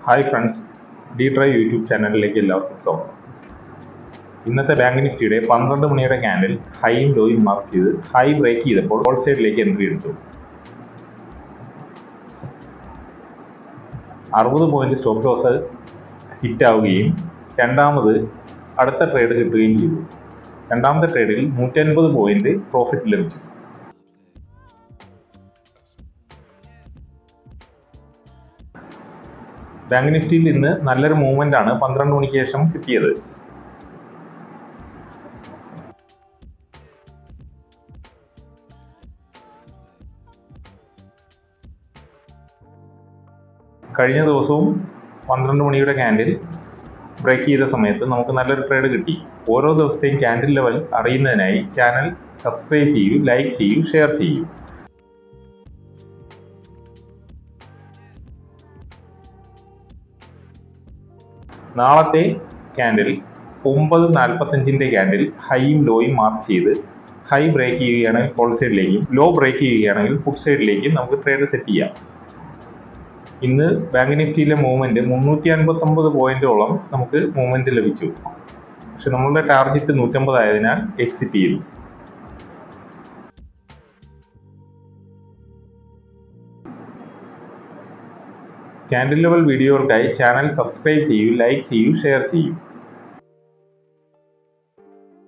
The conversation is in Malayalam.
Hi friends, D drive YouTube ചാനലിലേക്ക് എല്ലാവർക്കും സ്വാഗതം. ഇന്നത്തെ ബാങ്ക് നിഫ്റ്റിയുടെ 12 മണിയുടെ ക്യാൻഡിൽ ഹൈയും ലോയും മാർക്ക് ചെയ്ത് ഹൈ ബ്രേക്ക് ചെയ്തപ്പോൾ ഹോൾ സൈഡിലേക്ക് എൻട്രി എടുത്തു. 60 പോയിന്റ് സ്റ്റോപ്പ് ലോസ് ഹിറ്റ് ആവുകയും രണ്ടാമത് അടുത്ത ട്രേഡ് കിട്ടുകയും ചെയ്തു. രണ്ടാമത്തെ ട്രേഡിൽ 150 പോയിന്റ് പ്രോഫിറ്റ് ലഭിച്ചു. ബാങ്ക് നിഫ്റ്റിയിൽ ഇന്ന് നല്ലൊരു മൂവ്മെന്റ് ആണ് 12 മണിക്ക് ശേഷം കിട്ടിയത്. കഴിഞ്ഞ ദിവസവും 12 മണിയുടെ ക്യാൻഡിൽ ബ്രേക്ക് ചെയ്ത സമയത്ത് നമുക്ക് നല്ലൊരു ട്രേഡ് കിട്ടി. ഓരോ ദിവസത്തെയും ക്യാൻഡിൽ ലെവൽ അറിയുന്നതിനായി ചാനൽ സബ്സ്ക്രൈബ് ചെയ്യൂ, ലൈക്ക് ചെയ്യൂ, ഷെയർ ചെയ്യൂ. നാളത്തെ ക്യാൻഡിൽ 9:45 ക്യാൻഡിൽ ഹൈയും ലോയും മാർക്ക് ചെയ്ത് ഹൈ ബ്രേക്ക് ചെയ്യുകയാണെങ്കിൽ ഹോൾ സൈഡിലേക്കും ലോ ബ്രേക്ക് ചെയ്യുകയാണെങ്കിൽ പുട്ട് സൈഡിലേക്കും നമുക്ക് ട്രേഡ് സെറ്റ് ചെയ്യാം. ഇന്ന് ബാങ്ക് നിഫ്റ്റിയിലെ മൂവ്മെന്റ് 359 പോയിന്റോളം നമുക്ക് മൂവ്മെന്റ് ലഭിച്ചു. പക്ഷെ നമ്മളുടെ ടാർഗറ്റ് 150 ആയതിനാൽ എക്സിറ്റ് ചെയ്തു. ക്യാൻഡിൽ ലെവൽ വീഡിയോകൾക്കായി ചാനൽ സബ്സ്ക്രൈബ് ചെയ്യൂ, ലൈക്ക് ചെയ്യൂ, ഷെയർ ചെയ്യൂ.